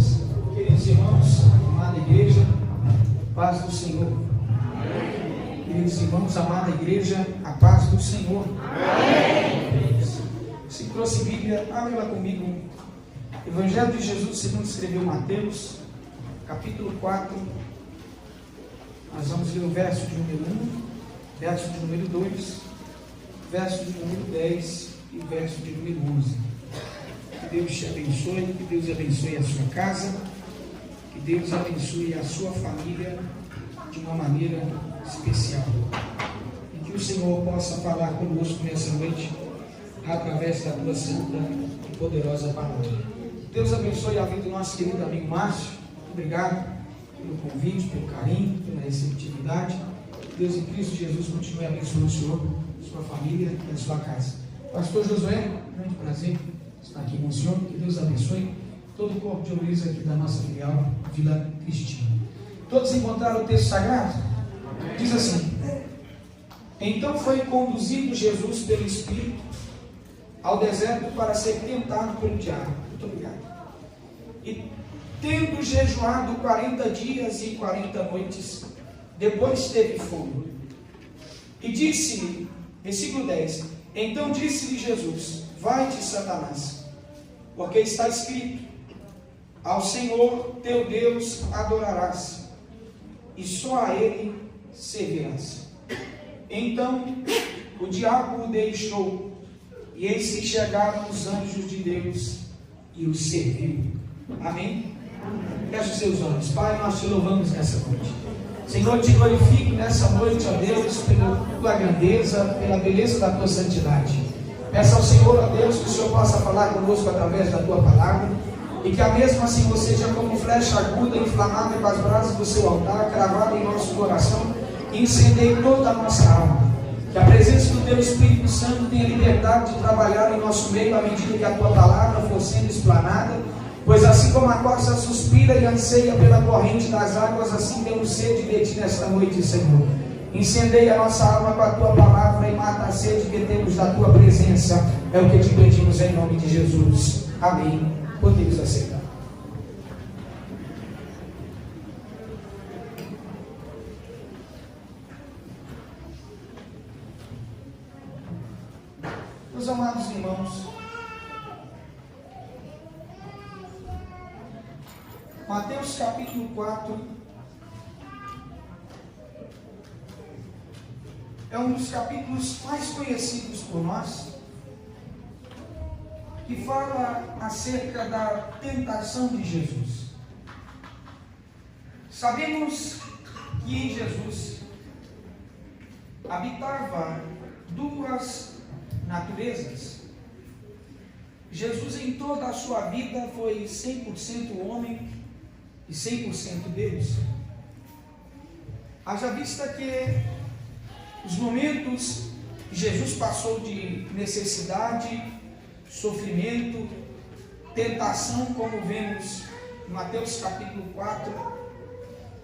paz. Queridos irmãos, amada igreja, paz do Senhor. Amém. Queridos irmãos, amada igreja, a paz do Senhor. Amém. Se trouxe Bíblia, abre-la comigo. Evangelho de Jesus segundo escreveu Mateus, capítulo 4. Nós vamos ler o verso de número 1, verso de número 2, verso de número 10 e o verso de número 11. Que Deus te abençoe, que Deus abençoe a sua casa, que Deus abençoe a sua família de uma maneira especial. E que o Senhor possa falar conosco nessa noite, através da tua santa e poderosa palavra. Deus abençoe a vida do nosso querido amigo Márcio. Obrigado pelo convite, pelo carinho, pela receptividade. Deus em Cristo Jesus continue abençoando o Senhor, sua família e a sua casa. Pastor Josué, grande prazer estar aqui com o Senhor. Que Deus abençoe todo o corpo de obreiros aqui da nossa filial Vila Cristina. Todos encontraram o texto sagrado? Diz assim: então foi conduzido Jesus pelo Espírito ao deserto para ser tentado pelo diabo. Muito obrigado. E tendo jejuado 40 dias e 40 noites, depois teve fome. E disse-lhe, versículo 10, então disse-lhe Jesus: vai-te, Satanás, porque está escrito, ao Senhor teu Deus adorarás, e só a Ele servirás. Então o diabo o deixou, e eis que chegaram os anjos de Deus, e o serviu. Amém? Feche os seus olhos. Pai, nós te louvamos nessa noite. Senhor, te glorifico nessa noite, ó Deus, pela tua grandeza, pela beleza da tua santidade. Peço ao Senhor, ó Deus, que o Senhor possa falar conosco através da tua palavra, e que a mesma, Senhor, seja como flecha aguda, inflamada com as brasas do seu altar, cravada em nosso coração, e incendeie toda a nossa alma. Que a presença do teu Espírito Santo tenha liberdade de trabalhar em nosso meio à medida que a tua palavra for sendo explanada, pois assim como a corça suspira e anseia pela corrente das águas, assim temos sede de ti nesta noite, Senhor. Incendeia a nossa alma com a tua palavra e mata a sede que temos da tua presença. É o que te pedimos em nome de Jesus. Amém. Podemos aceitar. Meus amados irmãos, Mateus capítulo 4 é um dos capítulos mais conhecidos por nós, que fala acerca da tentação de Jesus. Sabemos que em Jesus habitava duas naturezas. Jesus em toda a sua vida foi 100% homem e 100% Deus. Haja vista que os momentos que Jesus passou de necessidade, sofrimento, tentação, como vemos em Mateus capítulo 4,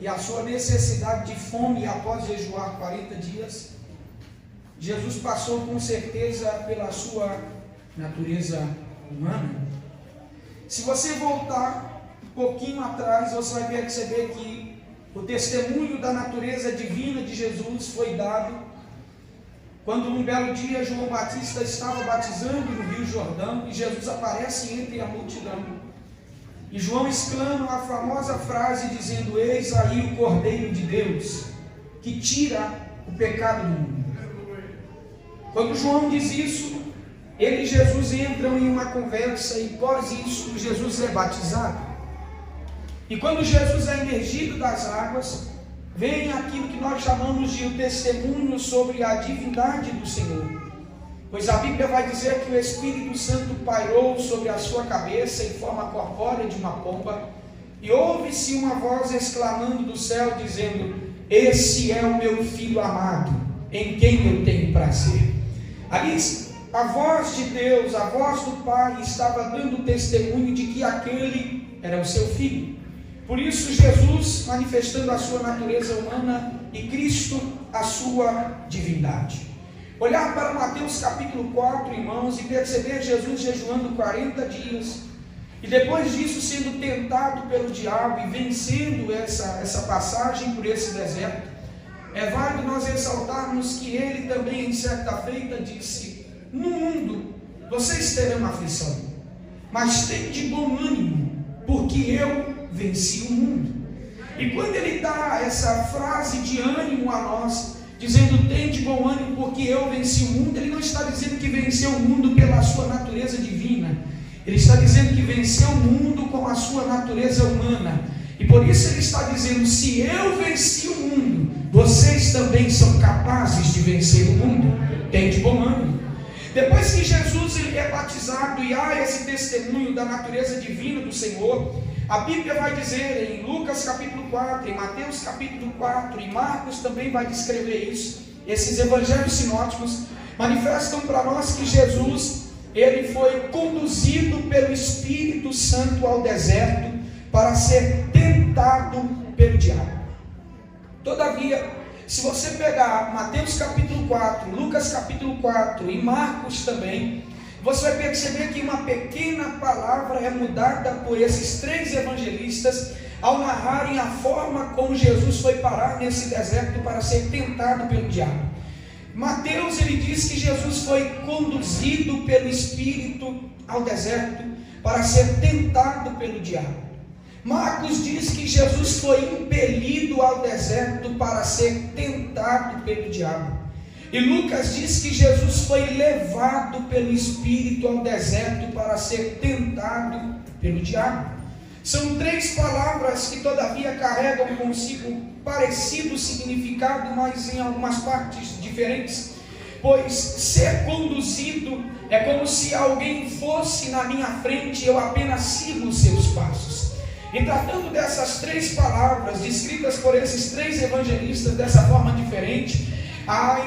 e a sua necessidade de fome após jejuar 40 dias, Jesus passou com certeza pela sua natureza humana. Se você voltar um pouquinho atrás, você vai perceber que o testemunho da natureza divina de Jesus foi dado quando num belo dia João Batista estava batizando no Rio Jordão e Jesus aparece entre a multidão. E João exclama a famosa frase dizendo: eis aí o Cordeiro de Deus, que tira o pecado do mundo. Quando João diz isso, ele e Jesus entram em uma conversa e após isso Jesus é batizado. E quando Jesus é emergido das águas, vem aquilo que nós chamamos de o testemunho sobre a divindade do Senhor. Pois a Bíblia vai dizer que o Espírito Santo pairou sobre a sua cabeça em forma corpórea de uma pomba, e ouve-se uma voz exclamando do céu, dizendo: esse é o meu Filho amado, em quem eu tenho prazer. Ali a voz de Deus, a voz do Pai, estava dando testemunho de que aquele era o seu Filho. Por isso Jesus, manifestando a sua natureza humana, e Cristo a sua divindade. Olhar para Mateus capítulo 4, irmãos, e perceber Jesus jejuando 40 dias, E depois disso, sendo tentado pelo diabo e vencendo essa passagem por esse deserto, é válido nós ressaltarmos que ele também, em certa feita, disse: no mundo vocês terão aflição, mas tende bom ânimo, porque eu venci o mundo. E quando ele dá essa frase de ânimo a nós, dizendo: tende bom ânimo, porque eu venci o mundo, ele não está dizendo que venceu o mundo pela sua natureza divina, ele está dizendo que venceu o mundo com a sua natureza humana. E por isso ele está dizendo: se eu venci o mundo, vocês também são capazes de vencer o mundo. Tende bom ânimo. Depois que Jesus ele é batizado e há esse testemunho da natureza divina do Senhor, a Bíblia vai dizer em Lucas capítulo 4, em Mateus capítulo 4, e Marcos também vai descrever isso. Esses evangelhos sinóticos manifestam para nós que Jesus ele foi conduzido pelo Espírito Santo ao deserto para ser tentado pelo diabo. Todavia, se você pegar Mateus capítulo 4, Lucas capítulo 4 e Marcos também, você vai perceber que uma pequena palavra é mudada por esses três evangelistas ao narrarem a forma como Jesus foi parar nesse deserto para ser tentado pelo diabo. Mateus ele diz que Jesus foi conduzido pelo Espírito ao deserto para ser tentado pelo diabo. Marcos diz que Jesus foi impelido ao deserto para ser tentado pelo diabo. E Lucas diz que Jesus foi levado pelo Espírito ao deserto para ser tentado pelo diabo. São três palavras que todavia carregam consigo parecido significado, mas em algumas partes diferentes. Pois ser conduzido é como se alguém fosse na minha frente e eu apenas sigo os seus passos. E tratando dessas três palavras, descritas por esses três evangelistas dessa forma diferente,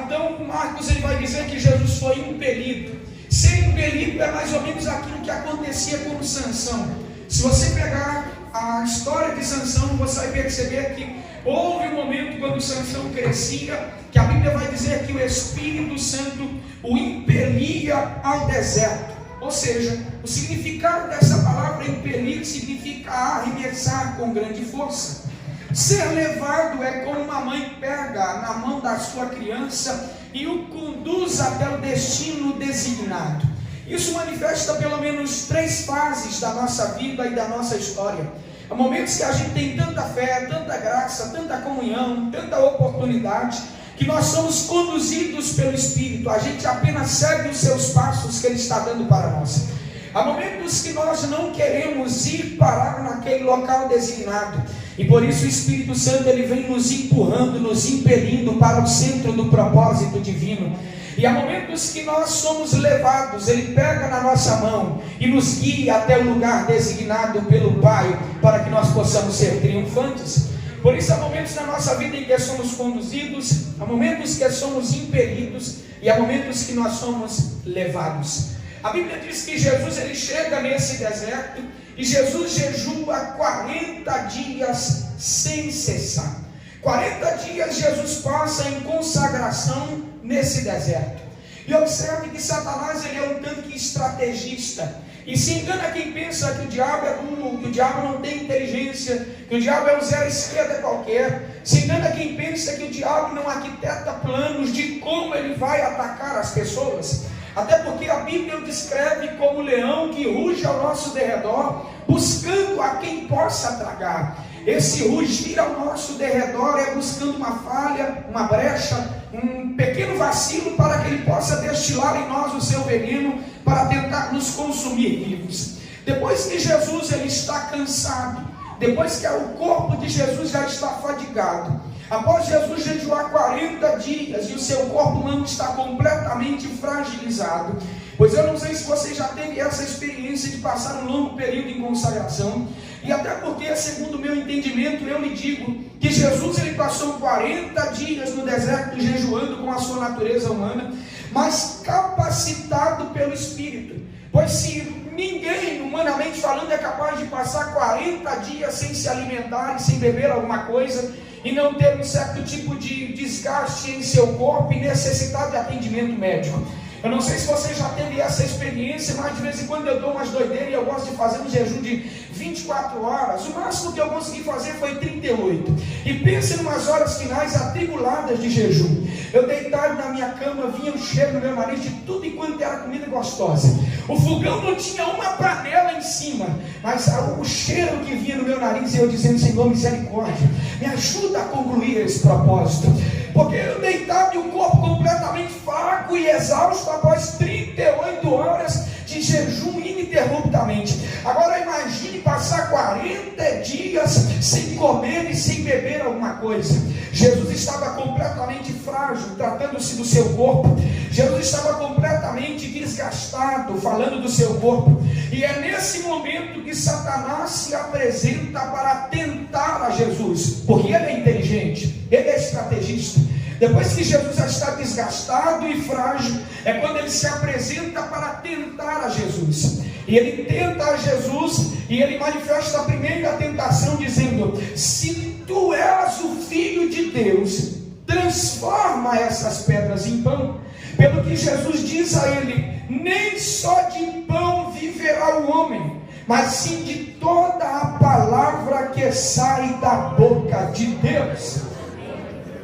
então Marcos ele vai dizer que Jesus foi impelido. Ser impelido é mais ou menos aquilo que acontecia com Sansão. Se você pegar a história de Sansão, você vai perceber que houve um momento quando Sansão crescia, que a Bíblia vai dizer que o Espírito Santo o impelia ao deserto. Ou seja, o significado dessa palavra impelir significa arremessar com grande força. Ser levado é como uma mãe pega na mão da sua criança e o conduz até o destino designado. Isso manifesta pelo menos três fases da nossa vida e da nossa história. Há momentos que a gente tem tanta fé, tanta graça, tanta comunhão, tanta oportunidade, que nós somos conduzidos pelo Espírito, a gente apenas segue os seus passos que Ele está dando para nós. Há momentos que nós não queremos ir parar naquele local designado, e por isso o Espírito Santo ele vem nos empurrando, nos impelindo para o centro do propósito divino. E há momentos que nós somos levados, Ele pega na nossa mão e nos guia até o lugar designado pelo Pai, para que nós possamos ser triunfantes. Por isso há momentos na nossa vida em que somos conduzidos, há momentos que somos impelidos e há momentos que nós somos levados. A Bíblia diz que Jesus ele chega nesse deserto e Jesus jejua 40 dias sem cessar. 40 dias Jesus passa em consagração nesse deserto. E observe que Satanás ele é um tanque estrategista. E se engana quem pensa que o diabo é burro, que o diabo não tem inteligência, que o diabo é um zero esquerda qualquer. Se engana quem pensa que o diabo não arquiteta planos de como ele vai atacar as pessoas. Até porque a Bíblia o descreve como leão que ruge ao nosso derredor, buscando a quem possa tragar. Esse rugir ao nosso derredor é buscando uma falha, uma brecha, um pequeno vacilo para que ele possa destilar em nós o seu veneno para tentar nos consumir vivos. Depois que Jesus ele está cansado, depois que o corpo de Jesus já está fadigado, após Jesus jejuar 40 dias e o seu corpo humano está completamente fragilizado, pois eu não sei se você já teve essa experiência de passar um longo período em consagração, e até porque, segundo o meu entendimento, eu lhe digo que Jesus ele passou 40 dias no deserto jejuando com a sua natureza humana, mas capacitado pelo Espírito. Pois se ninguém, humanamente falando, é capaz de passar 40 dias sem se alimentar e sem beber alguma coisa, e não ter um certo tipo de desgaste em seu corpo e necessidade de atendimento médico. Eu não sei se você já teve essa experiência, mas de vez em quando eu dou umas doideiras e eu gosto de fazer um jejum de 24 horas. O máximo que eu consegui fazer foi 38. E pense em umas horas finais atribuladas de jejum. Eu deitado na minha cama, vinha o cheiro no meu nariz de tudo enquanto era comida gostosa. O fogão não tinha uma panela em cima, mas o cheiro que vinha no meu nariz, e eu dizendo: Senhor, misericórdia, me ajuda a concluir esse propósito. Porque eu deitado e o corpo completamente fraco e exausto após 38 horas de jejum ininterruptamente. Agora imagine passar 40 dias sem comer e sem beber alguma coisa. Jesus estava completamente frágil, tratando-se do seu corpo. Jesus estava completamente desgastado, falando do seu corpo. E é nesse momento que Satanás se apresenta para tentar a Jesus, porque ele é inteligente, ele é estrategista. Depois que Jesus já está desgastado e frágil, é quando ele se apresenta para tentar a Jesus. E ele tenta a Jesus e ele manifesta a primeira tentação dizendo: se tu és o Filho de Deus, transforma essas pedras em pão. Pelo que Jesus diz a ele: nem só de pão viverá o homem, mas sim de toda a palavra que sai da boca de Deus.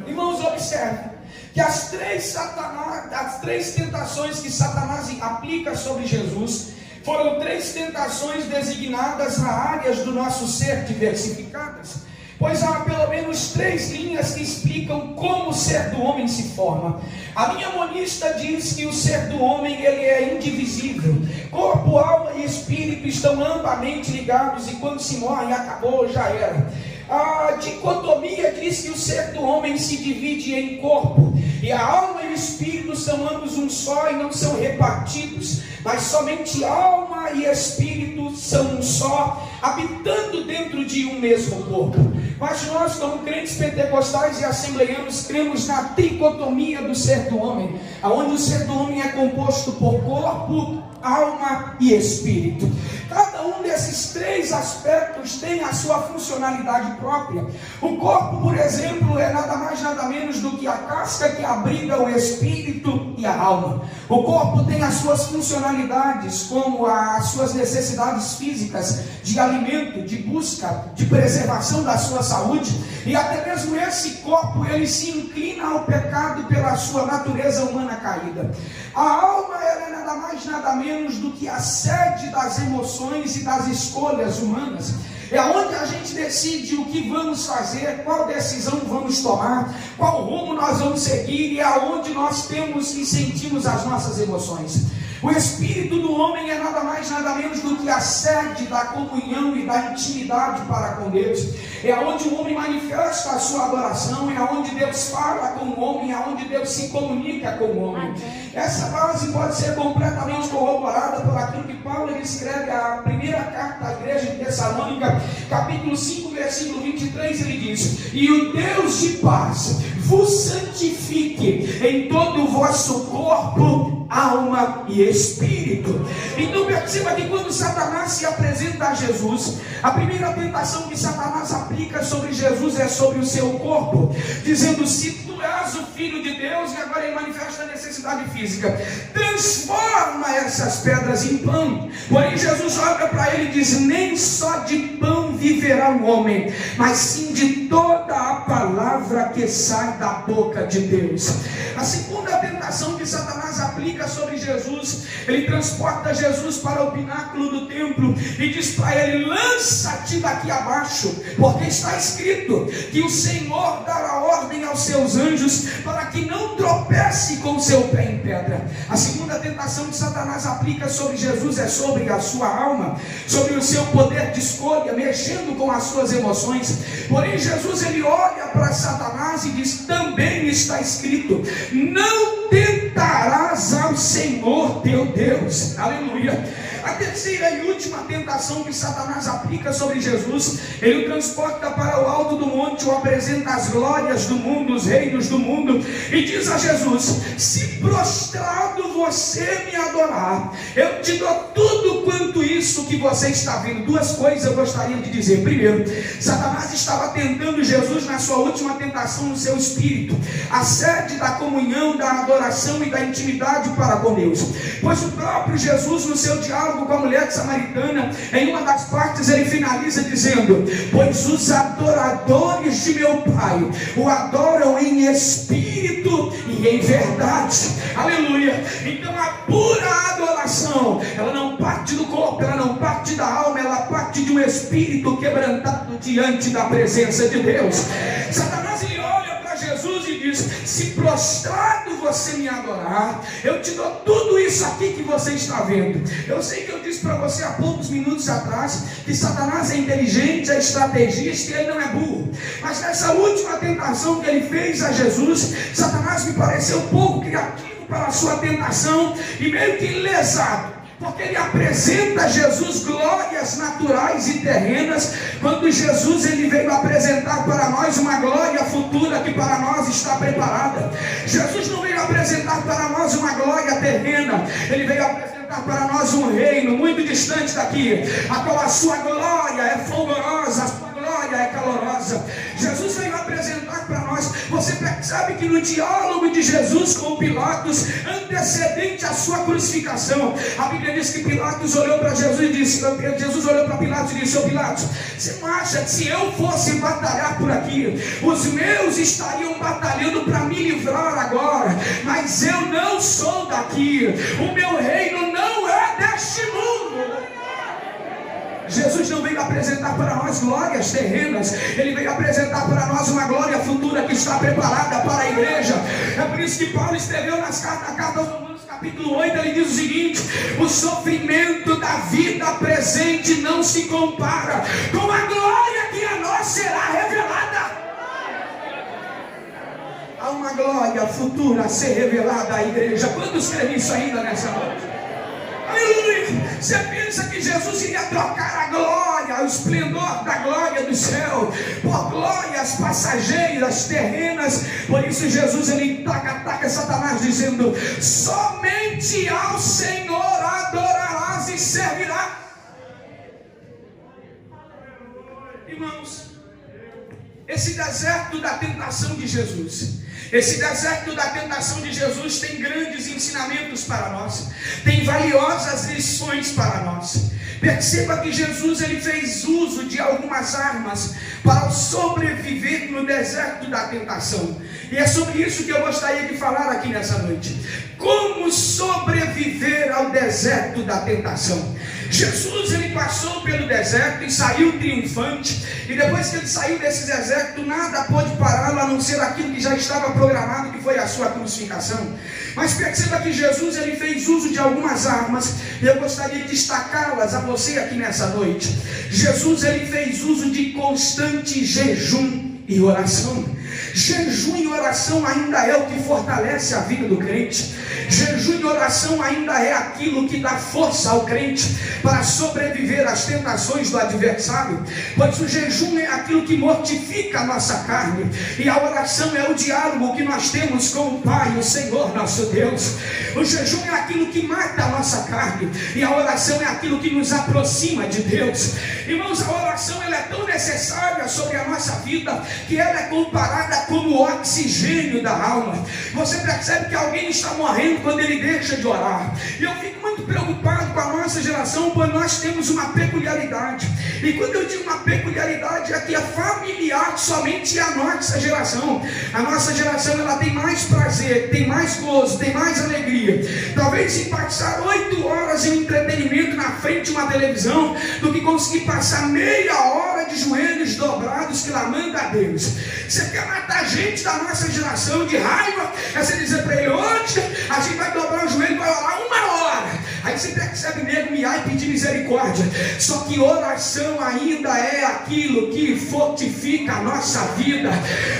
Irmãos, observe que as três tentações que Satanás aplica sobre Jesus foram três tentações designadas a áreas do nosso ser diversificadas, pois há pelo menos três linhas que explicam como o ser do homem se forma. A linha monista diz que o ser do homem ele é indivisível. Corpo, alma e espírito estão amplamente ligados, e quando se morre, acabou, já era. A dicotomia diz que o ser do homem se divide em corpo, e a alma e o espírito são ambos um só e não são repartidos, mas somente alma e espírito são um só, habitando dentro de um mesmo corpo. Mas nós, como crentes pentecostais e assembleianos, cremos na tricotomia do ser do homem, onde o ser do homem é composto por corpo, alma e espírito. Cada um desses três aspectos tem a sua funcionalidade própria. O corpo, por exemplo, é nada mais nada menos do que a casca que abriga o espírito e a alma. O corpo tem as suas funcionalidades, como as suas necessidades físicas, de alimento, de busca, de preservação da sua saúde, e até mesmo esse corpo ele se inclina ao pecado pela sua natureza humana caída. A alma ela é nada mais nada menos do que a sede das emoções e das escolhas humanas. É onde a gente decide o que vamos fazer, qual decisão vamos tomar, qual rumo nós vamos seguir, e aonde nós temos e sentimos as nossas emoções. O espírito do homem é nada mais nada menos do que a sede da comunhão e da intimidade para com Deus. É onde o homem manifesta a sua adoração, é onde Deus fala com o homem, é onde Deus se comunica com o homem. Essa base pode ser completamente corroborada por aquilo que Paulo ele escreve a primeira carta à igreja de Tessalônica, capítulo 5, versículo 23, ele diz: e o Deus de paz vos santifique em todo o vosso corpo, alma e espírito. Então perceba que quando Satanás se apresenta a Jesus, a primeira tentação que Satanás aplica sobre Jesus é sobre o seu corpo, dizendo: se tu és o Filho de Deus, e agora ele manifesta a necessidade física, transforma essas pedras em pão. Porém Jesus olha para ele e diz: nem só de pão viverá o homem, mas sim de toda a palavra que sai da boca de Deus. A segunda tentação que Satanás aplica sobre Jesus, ele transporta Jesus para o pináculo do templo e diz para ele: lança-te daqui abaixo, porque está escrito que o Senhor dará ordem aos seus anjos para que não tropece com o seu pé em pedra. A segunda tentação que Satanás aplica sobre Jesus é sobre a sua alma, sobre o seu poder de escolha, mexendo com as suas emoções. Porém Jesus ele olha para Satanás e diz: também está escrito, não tentarás ao Senhor teu Deus. Aleluia. A terceira e última tentação que Satanás aplica sobre Jesus, ele o transporta para o alto do monte, o apresenta as glórias do mundo, os reinos do mundo, e diz a Jesus: se prostrado você me adorar, eu te dou tudo quanto isso que você está vendo. Duas coisas eu gostaria de dizer. Primeiro, Satanás estava tentando Jesus na sua última tentação no seu espírito, a sede da comunhão, da adoração e da intimidade para com Deus. Pois o próprio Jesus, no seu diálogo com a mulher samaritana, em uma das partes ele finaliza dizendo: pois os adoradores de meu Pai o adoram em espírito e em verdade. Aleluia. Então a pura adoração, ela não parte do corpo, ela não parte da alma, ela parte de um espírito quebrantado diante da presença de Deus. Satanás, ele olha para Jesus e diz: se prostrado você me adorar, eu te dou tudo isso aqui que você está vendo. Eu sei que eu disse para você há poucos minutos atrás que Satanás é inteligente, é estrategista e ele não é burro. Mas nessa última tentação que ele fez a Jesus, Satanás me pareceu pouco criativo para a sua tentação e meio que lesado, porque ele apresenta a Jesus glórias naturais e terrenas, quando Jesus ele veio apresentar para nós uma glória futura que para nós está preparada. Jesus não veio apresentar para nós uma glória terrena, ele veio apresentar para nós um reino muito distante daqui, a qual a sua glória é fulgurosa, a sua glória é calorosa. Jesus veio apresentar para nós. Você percebe que no diálogo de Jesus com Pilatos, antecedente à sua crucificação, a Bíblia diz que Pilatos olhou para Jesus e disse: Jesus olhou para Pilatos e disse: ô Pilatos, você não acha que se eu fosse batalhar por aqui, os meus estariam batalhando para me livrar agora? Mas eu não sou daqui, o meu reino não é deste mundo. Jesus não veio apresentar para nós glórias terrenas, ele veio apresentar para nós uma glória futura que está preparada para a igreja. É por isso que Paulo escreveu na carta aos Romanos capítulo 8, ele diz o seguinte: o sofrimento da vida presente não se compara com a glória que a nós será revelada. Há uma glória futura a ser revelada à igreja. Quantos creem isso ainda nessa noite? Aleluia! Você pensa que Jesus iria trocar a glória, o esplendor da glória do céu, por glórias passageiras, terrenas? Por isso Jesus ele ataca Satanás dizendo: somente ao Senhor adorarás e servirás. Irmãos, esse deserto da tentação de Jesus, esse deserto da tentação de Jesus tem grandes ensinamentos para nós, tem valiosas lições para nós. Perceba que Jesus ele fez uso de algumas armas para sobreviver no deserto da tentação. E é sobre isso que eu gostaria de falar aqui nessa noite. Como sobreviver ao deserto da tentação. Jesus ele passou pelo deserto e saiu triunfante, e depois que ele saiu desse deserto, nada pôde pará-lo a não ser aquilo que já estava programado, que foi a sua crucificação. Mas perceba que Jesus ele fez uso de algumas armas, e eu gostaria de destacá-las a você aqui nessa noite. Jesus ele fez uso de constante jejum e oração. Jejum e oração ainda é o que fortalece a vida do crente. Jejum e oração ainda é aquilo que dá força ao crente para sobreviver às tentações do adversário. Pois o jejum é aquilo que mortifica a nossa carne, e a oração é o diálogo que nós temos com o Pai, o Senhor nosso Deus. O jejum é aquilo que mata a nossa carne, e a oração é aquilo que nos aproxima de Deus. Irmãos, a oração ela é tão necessária sobre a nossa vida que ela é comparada como o oxigênio da alma. Você percebe que alguém está morrendo quando ele deixa de orar. E eu fico muito preocupado com a nossa geração, pois nós temos uma peculiaridade. E quando eu digo uma peculiaridade, é que é familiar somente à nossa geração. A nossa geração ela tem mais prazer, tem mais gozo, tem mais alegria, talvez em passar 8 horas em entretenimento na frente de uma televisão, do que conseguir passar meia hora de joelhos dobrados clamando a Deus. Você quer matar gente da nossa geração de raiva? É você dizer para ele: hoje a gente vai dobrar o joelho e vai orar 1 hora. Aí você percebe nego miar e pedir misericórdia. Só que oração ainda é aquilo que fortifica a nossa vida.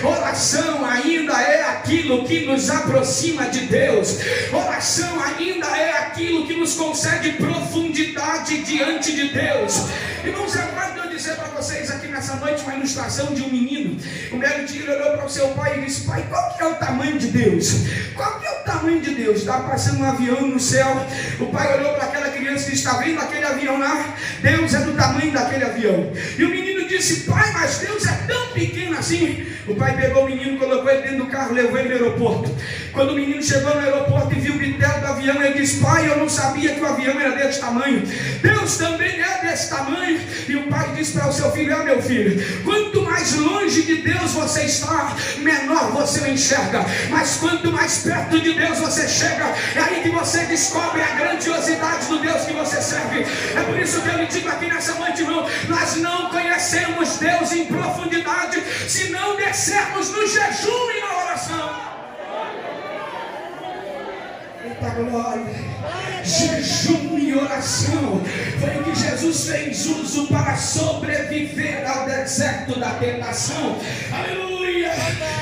Oração ainda é aquilo que nos aproxima de Deus. Oração ainda é aquilo que nos concede profundidade diante de Deus. Irmãos, é quando eu dizer para vocês aqui nessa noite uma ilustração de um menino. Um belo dia ele olhou para o seu pai e disse: pai, qual que é o tamanho de Deus? Qual que é o tamanho de Deus? Estava passando um avião no céu. O pai olhou para aquela criança e disse: está vendo aquele avião lá? Deus é do tamanho daquele avião. E o menino disse: pai, mas Deus é tão pequeno assim. O pai pegou o menino, colocou ele dentro do carro, levou ele no aeroporto. Quando o menino chegou no aeroporto e viu o bitelo do avião, ele disse: pai, eu não sabia que o avião era desse tamanho. Deus também é desse tamanho. E o pai disse para o seu filho: meu filho, quanto mais longe de Deus você está, menor você o enxerga. Mas quanto mais perto de Deus você chega, é aí que você descobre a grandiosidade do Deus que você serve. É por isso que eu lhe digo aqui nessa noite, irmão, nós não conhecemos Deus em profundidade se não descermos no jejum e na oração. Eita glória! Jejum e oração foi o que Jesus fez uso para sobreviver ao deserto da tentação. Aleluia!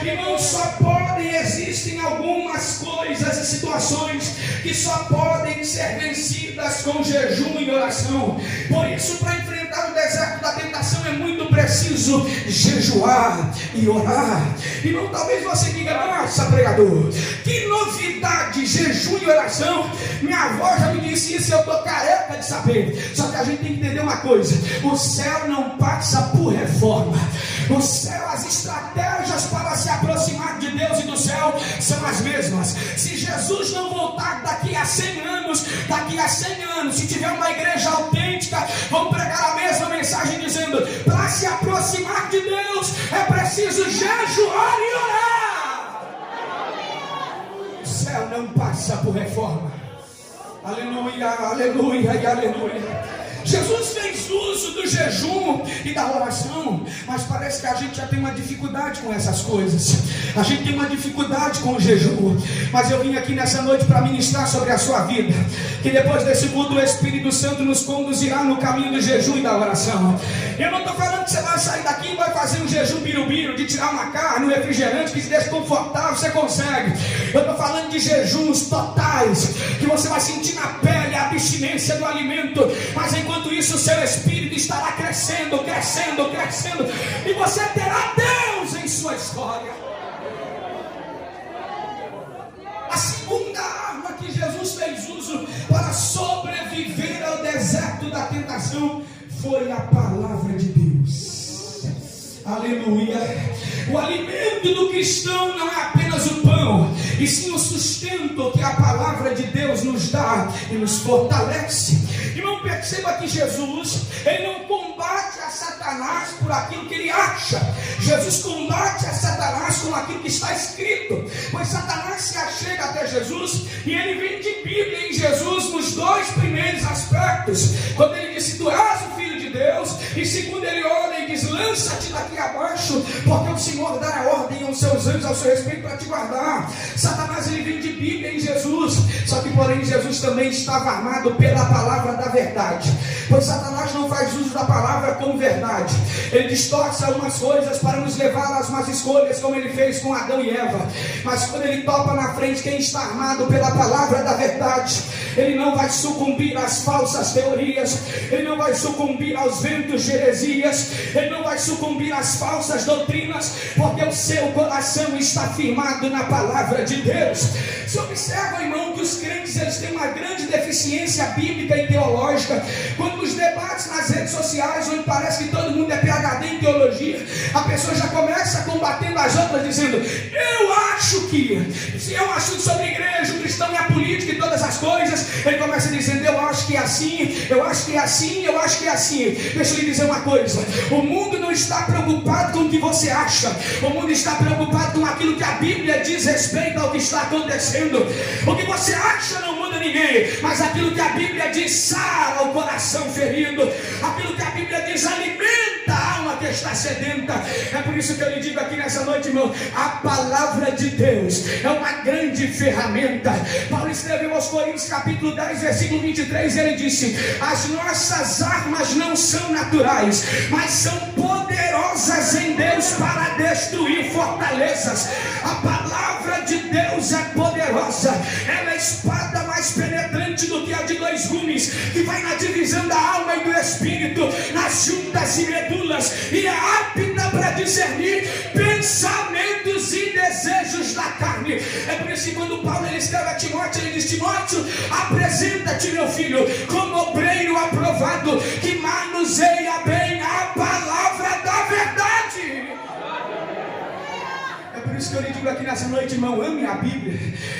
Irmãos, só podem, existem algumas coisas e situações que só podem ser vencidas com jejum e oração. Por isso, para enfrentar o deserto da tentação é muito preciso jejuar e orar. Irmão, talvez você diga: nossa, pregador, que novidade, jejum e oração. Minha avó já me disse isso e eu estou careca de saber. Só que a gente tem que entender uma coisa: o céu não passa por reforma. O céu, as estratégias para se aproximar de Deus e do céu são as mesmas. Se Jesus não voltar daqui a 100 anos, se tiver uma igreja autêntica, vão pregar a mesma mensagem dizendo: para se aproximar de Deus é preciso jejuar e orar. O céu não passa por reforma. Aleluia, aleluia e aleluia. Jesus fez uso do jejum e da oração, mas parece que a gente já tem uma dificuldade com essas coisas. A gente tem uma dificuldade com o jejum. Mas eu vim aqui nessa noite para ministrar sobre a sua vida, que depois desse culto o Espírito Santo nos conduzirá no caminho do jejum e da oração. Eu não estou falando que você vai sair daqui e vai fazer um jejum birubiru, de tirar uma carne, um refrigerante que te deixa confortável, você consegue. Eu estou falando de jejuns totais, que você vai sentir na pele a abstinência do alimento, mas enquanto isso o seu espírito estará crescendo, crescendo, crescendo, e você terá Deus em sua história. A segunda arma que Jesus fez uso para sobreviver ao deserto da tentação foi a palavra de Deus. Aleluia. O alimento do cristão não é apenas o pão, e sim o sustento que a palavra de Deus nos dá e nos fortalece. Irmão, perceba que Jesus, ele não combate a Satanás por aquilo que ele acha. Jesus combate a Satanás com aquilo que está escrito. Pois Satanás se achega até Jesus e ele vem de Bíblia em Jesus nos dois primeiros aspectos. Quando ele disse: tu és o Filho de Deus, e segundo ele olha e diz: lança-te daqui abaixo, porque o Senhor dará ordem aos seus anjos ao seu respeito para te guardar. Satanás, ele vem de Bíblia em Jesus. Só que porém Jesus também estava armado pela palavra da verdade. Pois Satanás não faz uso da palavra como verdade. Ele distorce algumas coisas para nos levar às más escolhas, como ele fez com Adão e Eva. Mas quando ele topa na frente quem está armado pela palavra da verdade, ele não vai sucumbir às falsas teorias, ele não vai sucumbir aos ventos de heresias, ele não vai sucumbir às falsas doutrinas, porque o seu coração está firmado na palavra de Deus. Se observa, irmão, que os crentes, eles têm uma grande deficiência bíblica e teológica. Quando os debates nas redes sociais, onde parece que todo mundo é PhD em teologia, a pessoa já começa combatendo as outras, dizendo: eu acho que, se eu acho sobre a igreja, o cristão e a política e todas as coisas, ele começa dizendo: eu acho que é assim, eu acho que é assim, eu acho que é assim. Deixa eu lhe dizer uma coisa: o mundo não está preocupado com o que você acha, o mundo está preocupado com aquilo que a Bíblia diz respeito ao que está acontecendo. O que você acha não muda ninguém, mas aquilo que a Bíblia diz sara o coração ferido, aquilo que a Bíblia diz alimenta a alma que está sedenta. É por isso que eu lhe digo aqui nessa noite, irmão, a palavra de Deus é uma grande ferramenta. Paulo escreveu aos Coríntios capítulo 10 versículo 23, ele disse: as nossas armas não são naturais, mas são poderosas em Deus para destruir fortalezas. A palavra de Deus é poderosa, ela é a espada mais penetrante do que a de dois gumes, costumes, que vai na divisão da alma e do espírito, nas juntas e medulas, e é apta para discernir pensamentos e desejos da carne. É por isso que quando Paulo ele escreve a Timóteo, ele diz: Timóteo, apresenta-te, meu filho, como obreiro aprovado, que manuseia bem a palavra da verdade. É por isso que eu lhe digo aqui nessa noite, irmão, ame a Bíblia.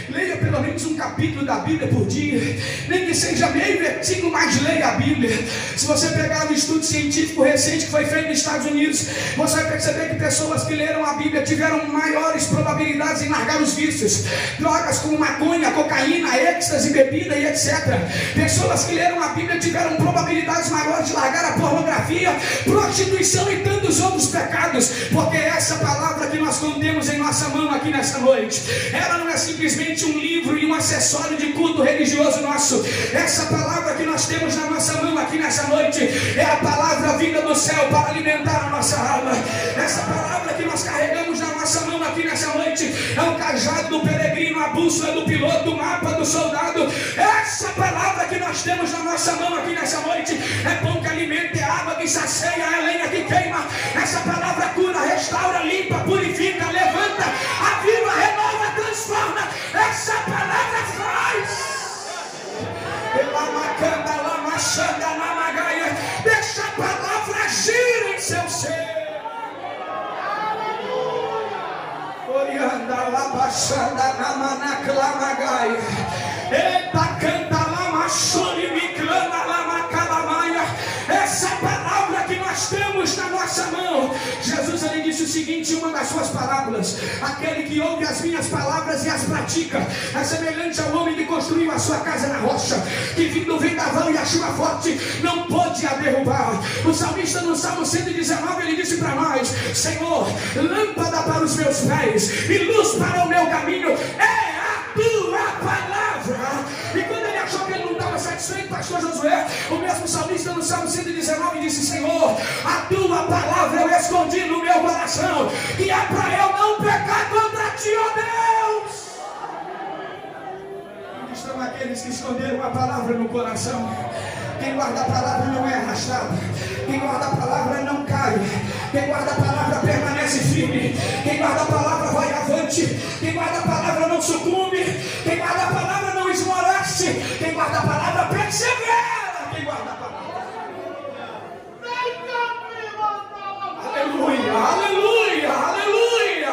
Leia pelo menos um capítulo da Bíblia por dia, nem que seja meio versículo, mas leia a Bíblia. Se você pegar um estudo científico recente que foi feito nos Estados Unidos, você vai perceber que pessoas que leram a Bíblia tiveram maiores probabilidades em largar os vícios, drogas como maconha, cocaína, êxtase, bebida e etc. Pessoas que leram a Bíblia tiveram probabilidades maiores de largar a pornografia, prostituição e tantos outros pecados, porque essa palavra que nós contemos em nossa mão aqui nessa noite, ela não é simplesmente um livro e um acessório de culto religioso nosso. Essa palavra que nós temos na nossa mão aqui nessa noite é a palavra vinda do céu para alimentar a nossa alma. Essa palavra que nós carregamos na nossa mão aqui nessa noite é o cajado do peregrino, a bússola do piloto, o mapa do soldado. Essa palavra que nós temos na nossa mão aqui nessa noite é pão que alimenta, é água que sacia, é lenha que queima. Essa palavra cura, restaura, limpa, purifica, levanta, aviva, renova, transforma. Essa palavra faz. Deixa a palavra agir em seu ser. Orianda labaxanda namanaclamagaia. Eita canta lamachuri me clama lamacalamaia. Essa palavra que nós temos na nossa mão. Jesus ele disse o seguinte em uma das suas parábolas: aquele que ouve as minhas palavras e as pratica é semelhante ao homem que construiu a sua casa na rocha, que vindo o vendaval e a chuva forte não pôde a derrubar. O salmista no Salmo 119 ele disse para nós: Senhor, lâmpada para os meus pés e luz para o meu caminho é a tua palavra. E quando ele achou que ele não estava satisfeito, pastor Josué, o mesmo salmista no Salmo 119 disse: Senhor, a tua palavra eu escondi no meu coração, que é para eu não pecar contra ti, ó Deus. Onde estão aqueles que esconderam a palavra no coração? Quem guarda a palavra não é arrastado. Quem guarda a palavra não cai. Quem guarda a palavra permanece firme. Quem guarda a palavra vai avante. Quem guarda a palavra não sucumbe. Quem guarda a palavra não esmorece. Quem guarda a palavra persevera. Quem guarda a palavra. Aleluia, aleluia, aleluia.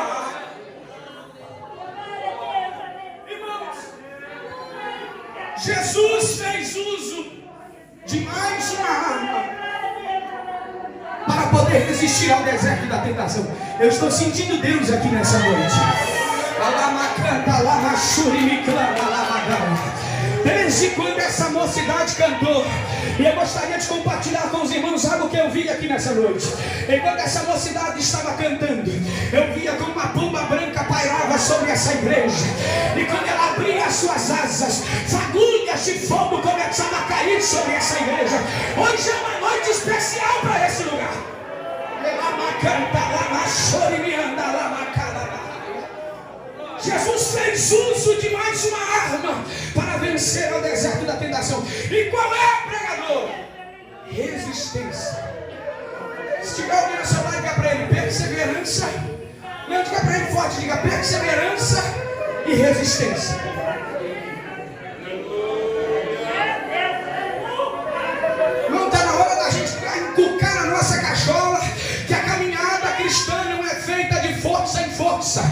Irmãos, Jesus fez uso de mais uma arma para poder resistir ao deserto da tentação. Eu estou sentindo Deus aqui nessa noite. Desde quando essa mocidade cantou, e eu gostaria de compartilhar com os irmãos algo que eu vi aqui nessa noite. Enquanto essa mocidade estava cantando, eu via como uma pomba branca pairava sobre essa igreja, e quando ela abria as suas asas, fagulhas de fogo começavam a cair sobre essa igreja. Hoje é uma noite especial para esse lugar. Jesus fez uso de mais uma arma para vencer ao deserto da tentação. E qual é, pregador? Resistência. Se tiver alguém na sua live, diga para ele: perseverança. Não, diga para ele forte, diga perseverança e resistência. Não está na hora da gente encucar na nossa cachola que a caminhada cristã não é feita de força em força.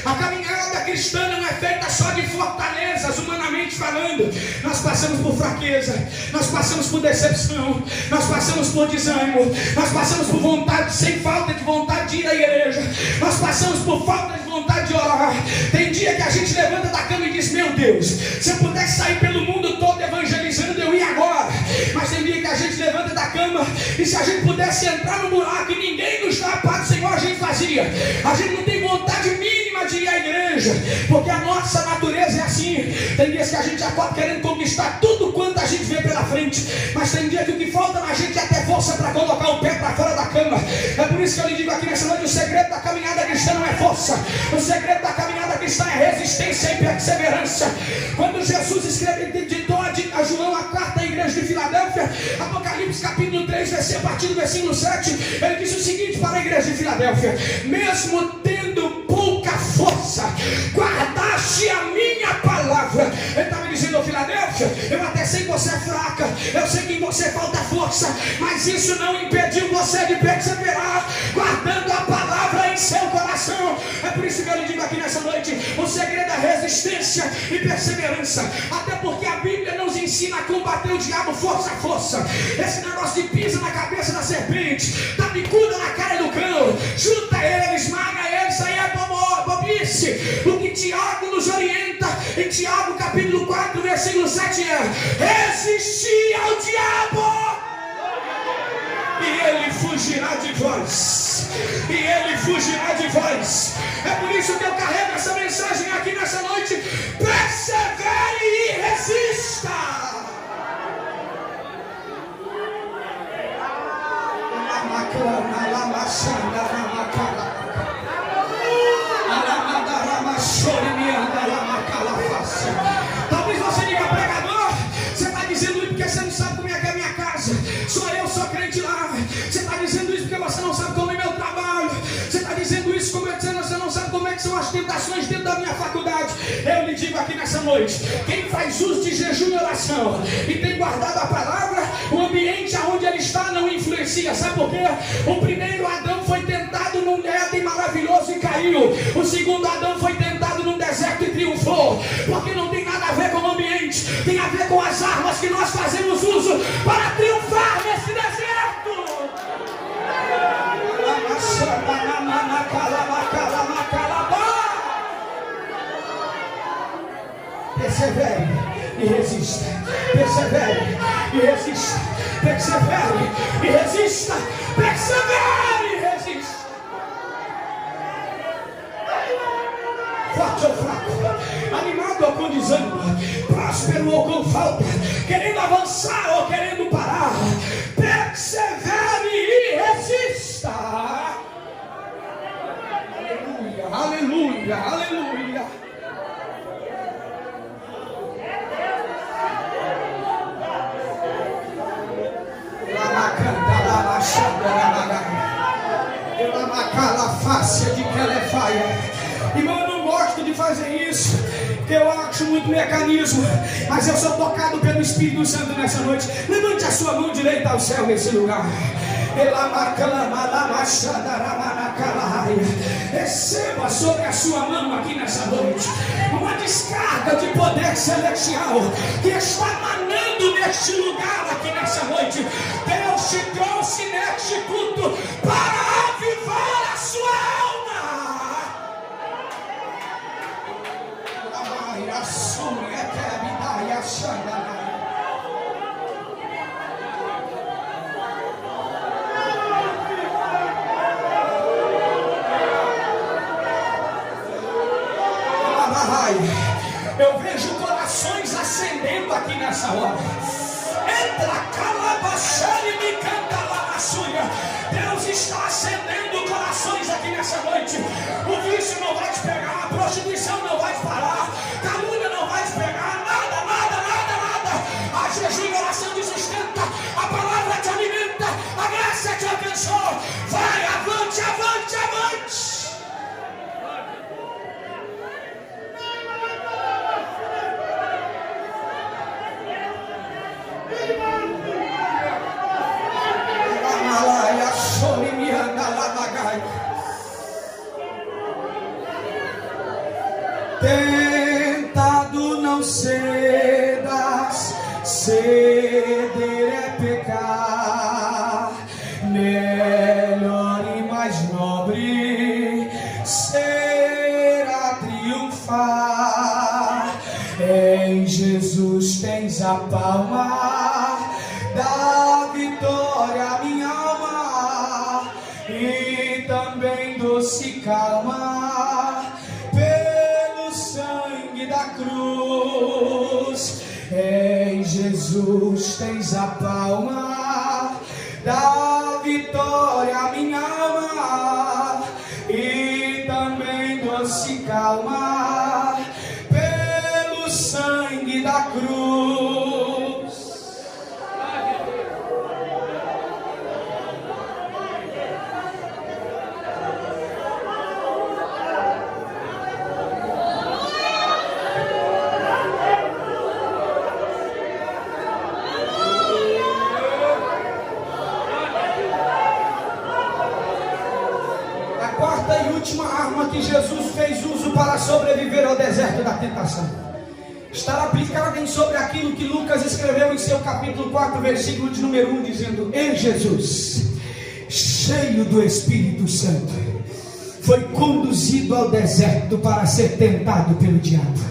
A caminhada cristã não é feita só de fortalezas, humanamente falando. Nós passamos por fraqueza, nós passamos por decepção, nós passamos por desânimo, nós passamos por vontade, sem falta de vontade de ir à igreja, nós passamos por falta de vontade de orar. Tem dia que a gente levanta da cama e diz: meu Deus, se eu pudesse sair pelo mundo todo evangelizando, eu ia agora. Mas tem dia que a gente levanta da cama e se a gente pudesse entrar no buraco e ninguém nos dá a paz do Senhor, a gente fazia. A gente não tem vontade mínima de ir à igreja, porque a nossa natureza é assim. Tem dias que a gente acorda querendo conquistar tudo quanto a gente vê pela frente, mas tem dia que o que falta na gente é ter força para colocar o pé para fora da cama. É por isso que eu lhe digo aqui nessa noite: o segredo da caminhada cristã não é força, o segredo da caminhada cristã é resistência e perseverança. Quando Jesus escreve, ditou a João a carta à igreja de capítulo 3, a partir do versículo 7, ele diz o seguinte para a igreja de Filadélfia: mesmo tendo pouca força, guardaste a minha palavra. Ele estava dizendo: Filadélfia, eu até sei que você é fraca, eu sei que em você falta força, mas isso não impediu você de perseverar, guardando a palavra em seu coração. É por isso que eu lhe digo aqui nessa noite: o segredo é resistência e perseverança. Até porque a Bíblia nos ensina a combater o diabo força a força. Esse negócio de pisa na cabeça da serpente, dá bicuda na cara do cão, chuta ele, esmaga ele, isso aí é bobice. O que Tiago nos orienta em Tiago capítulo 4, versículo 7 é: resistir ao diabo e ele fugirá de vós. E ele fugirá de vós. É por isso que eu carrego essa mensagem aqui nessa noite: persevere e resista. Talvez você diga: pregador, você está dizendo isso porque você não sabe como é que é a minha casa. Eu sou crente lá. Você está dizendo isso porque você não sabe como é meu trabalho. Você está dizendo isso como você não sabe como é que são as tentações dentro da minha faculdade. Eu lhe digo aqui nessa noite: quem faz uso de jejum e oração e tem guardado a palavra, o ambiente aonde ele está não influencia. Sabe por quê? O primeiro Adão foi tentado num Éden maravilhoso e caiu. O segundo Adão foi tentado num deserto e triunfou. Porque não tem nada a ver com o ambiente, tem a ver com as armas que nós fazemos uso para triunfar nesse deserto. Persevere e resista. Persevere e resista. Persevere e resista. Persevere e resista. Forte ou fraco, animado ou com desânimo, próspero ou com falta, querendo avançar ou querendo parar, persevere e resista. Aleluia, aleluia, aleluia. Irmão, eu não gosto de fazer isso, porque eu acho muito mecanismo, mas eu sou tocado pelo Espírito Santo nessa noite. Levante a sua mão direita ao céu nesse lugar. Receba sobre a sua mão aqui nessa noite uma descarga de poder celestial que está manando neste lugar aqui nessa noite. Deus te trouxe neste culto para avivar a sua alma. Eu vejo corações acendendo aqui nessa hora. Entra calabaçara e me canta lamaçuia. Deus está acendendo corações aqui nessa noite. O vício não vai te pegar, a prostituição não vai te parar, calúnia não vai te pegar, nada, nada, nada, nada. A jejum e oração te sustenta, a palavra te alimenta, a graça te abençoa. Vai, avante, avante, avante. Tentado não cedas, ceder é pecar, melhor e mais nobre será triunfar. Em Jesus tens a palma da vitória, minha alma, e também doce calma pelo sangue da cruz. Em Jesus tens a palma da vitória, minha alma, e também doce calma pelo sangue da cruz. e última arma que Jesus fez uso para sobreviver ao deserto da tentação está aplicada sobre aquilo que Lucas escreveu em seu capítulo 4, versículo de número 1, dizendo: E Jesus, cheio do Espírito Santo, foi conduzido ao deserto para ser tentado pelo diabo.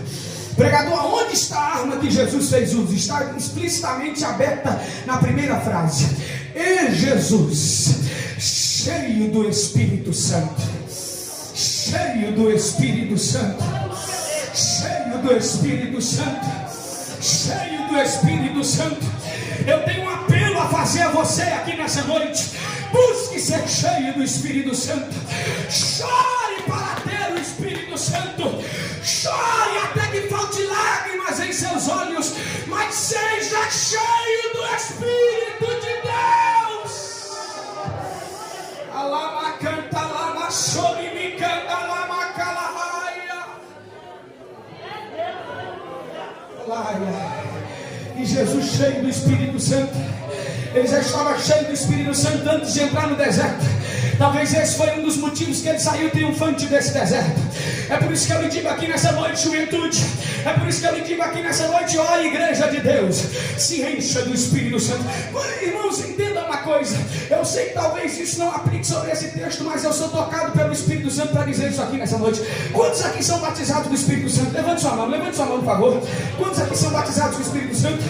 Pregador, aonde está a arma que Jesus fez uso? Está explicitamente aberta na primeira frase. E Jesus, cheio do Espírito Santo, cheio do Espírito Santo, cheio do Espírito Santo, cheio do Espírito Santo. Eu tenho um apelo a fazer a você aqui nessa noite. Busque ser cheio do Espírito Santo. Chore para ter o Espírito Santo. Chore até que falte lágrimas em seus olhos, mas seja cheio do Espírito de Deus. Alama canta, alama chore, me canta, alama calaraia. E Jesus cheio do Espírito Santo. Ele já estava cheio do Espírito Santo antes de entrar no deserto. Talvez esse foi um dos motivos que ele saiu triunfante desse deserto. É por isso que eu lhe digo aqui nessa noite, juventude. É por isso que eu lhe digo aqui nessa noite, ó igreja de Deus, se encha do Espírito Santo. Irmãos, entenda uma coisa. Eu sei que talvez isso não aplique sobre esse texto, mas eu sou tocado pelo Espírito Santo para dizer isso aqui nessa noite. Quantos aqui são batizados do Espírito Santo? Levante sua mão, por favor. Quantos aqui são batizados do Espírito Santo?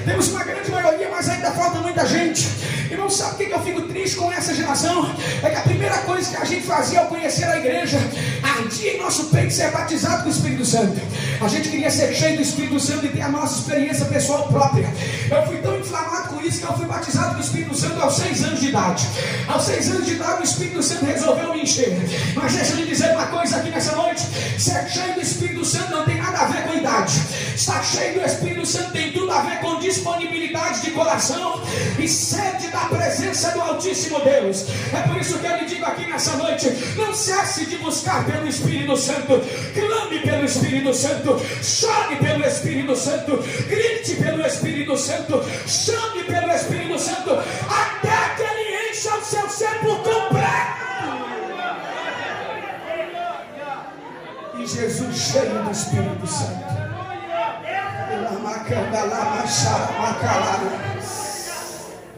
Temos uma grande maioria, mas ainda falta muita gente. Irmão, sabe o que eu fico triste com essa geração? É que a primeira coisa que a gente fazia ao conhecer a igreja, ardia em nosso peito ser batizado com o Espírito Santo. A gente queria ser cheio do Espírito Santo e ter a nossa experiência pessoal própria. Eu fui tão inflamado com isso que eu fui batizado com o Espírito Santo aos 6 anos de idade. Aos 6 anos de idade o Espírito Santo resolveu me encher. Mas deixa eu lhe dizer uma coisa aqui nessa noite. Ser cheio do Espírito Santo não tem nada a ver com idade. Estar cheio do Espírito Santo tem tudo a ver com disponibilidade de coração e sede da presença do Altíssimo Deus. É por isso que eu lhe digo aqui nessa noite: não cesse de buscar pelo Espírito Santo, clame pelo Espírito Santo, chore pelo Espírito Santo, grite pelo Espírito Santo, chame pelo Espírito Santo, até que ele encha o seu ser por completo. E Jesus cheio do Espírito Santo.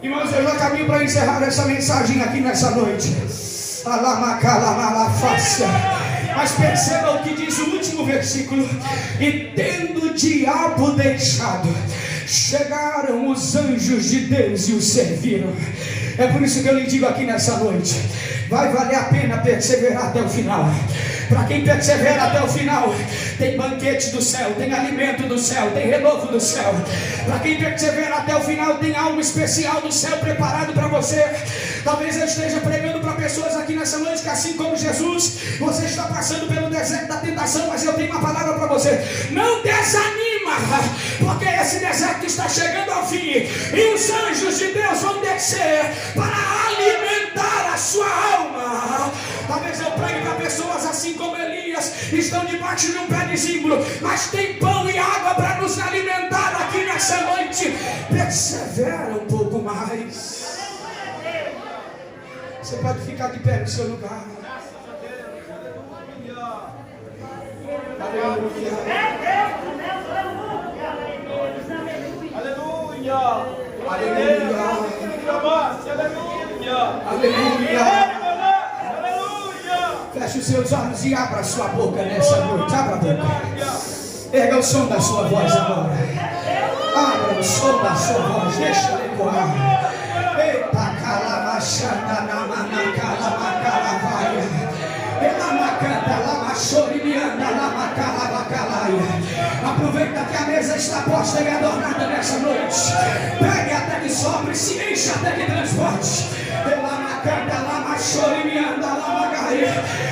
Irmãos, eu já caminho para encerrar essa mensagem aqui nessa noite. Mas perceba o que diz o último versículo: e tendo o diabo deixado, chegaram os anjos de Deus e o serviram. É por isso que eu lhe digo aqui nessa noite: vai valer a pena perseverar até o final. Para quem persevera até o final, tem banquete do céu, tem alimento do céu, tem renovo do céu. Para quem persevera até o final, tem algo especial do céu preparado para você. Talvez eu esteja pregando para pessoas aqui nessa noite que, assim como Jesus, você está passando pelo deserto da tentação, mas eu tenho uma palavra para você: não desanima, porque esse deserto está chegando ao fim, e os anjos de Deus vão descer para alimentar a sua alma. Talvez eu pregue para pessoas assim como Elias, estão debaixo de um pé de zimbro, mas tem pão e água para nos alimentar aqui nessa noite. Persevera um pouco mais. Você pode ficar de pé no seu lugar. Aleluia. Aleluia. Aleluia. Feche os seus olhos e abra a sua boca nessa noite. Abra a boca. Erga o som da sua voz agora. Abra o som da sua voz. Deixa ele ecoar. Eita, calabachanda, namana, calabacalavaia. Aproveita que a mesa está posta e adornada nessa noite. Pegue até que sobre, se enche até que transporte.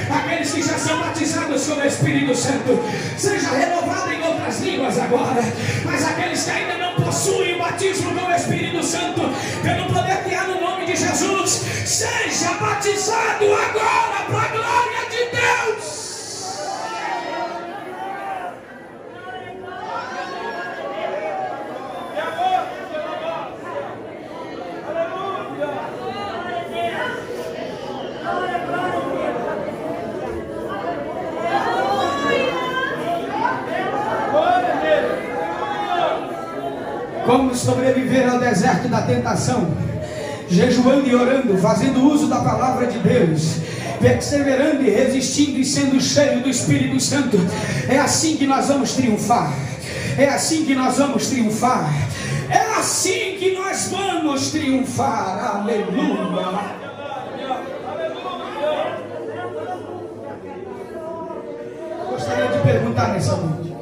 Aqueles que já são batizados com o Espírito Santo, seja renovado em outras línguas agora. Mas aqueles que ainda não possuem o batismo com o Espírito Santo, pelo poder que há no nome de Jesus, seja batizado agora para a glória de Deus. Como sobreviver ao deserto da tentação? Jejuando e orando, fazendo uso da palavra de Deus, perseverando e resistindo e sendo cheio do Espírito Santo. É assim que nós vamos triunfar. É assim que nós vamos triunfar. É assim que nós vamos triunfar. Aleluia. Gostaria de perguntar nessa noite: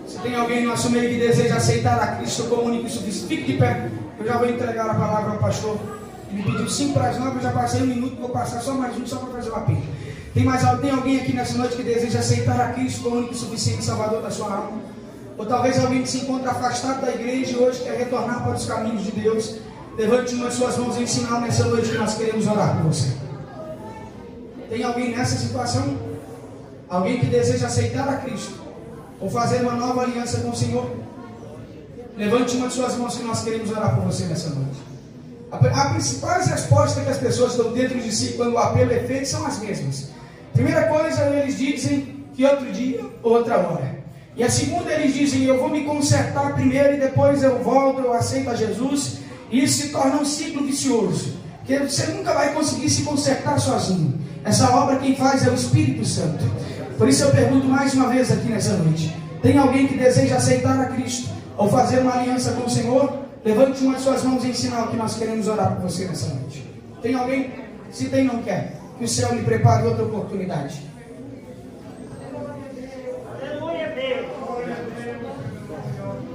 se tem alguém no nosso meio que deseja aceitar a Cristo como único e suficiente, fique de pé. Eu já vou entregar a palavra ao pastor. Ele pediu 5 para as 9, eu já passei 1 minuto, vou passar só mais um, só para fazer o apelo. Tem alguém aqui nessa noite que deseja aceitar a Cristo como único e suficiente Salvador da sua alma? Ou talvez alguém que se encontra afastado da igreja e hoje quer retornar para os caminhos de Deus. Levante uma de suas mãos em sinal nessa noite que nós queremos orar por você. Tem alguém nessa situação? Alguém que deseja aceitar a Cristo ou fazer uma nova aliança com o Senhor? Levante uma de suas mãos que nós queremos orar por você nessa noite. As principais respostas que as pessoas dão dentro de si quando o apelo é feito são as mesmas. Primeira coisa, eles dizem que outro dia, outra hora. E a segunda, eles dizem: eu vou me consertar primeiro e depois eu volto, eu aceito a Jesus. E isso se torna um ciclo vicioso, porque você nunca vai conseguir se consertar sozinho. Essa obra quem faz é o Espírito Santo. Por isso eu pergunto mais uma vez aqui nessa noite: tem alguém que deseja aceitar a Cristo ou fazer uma aliança com o Senhor? Levante uma de suas mãos em sinal que nós queremos orar por você nessa noite. Tem alguém? Se tem, não quer, que o céu lhe prepare outra oportunidade.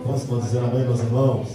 Posso dizer amém, meus irmãos?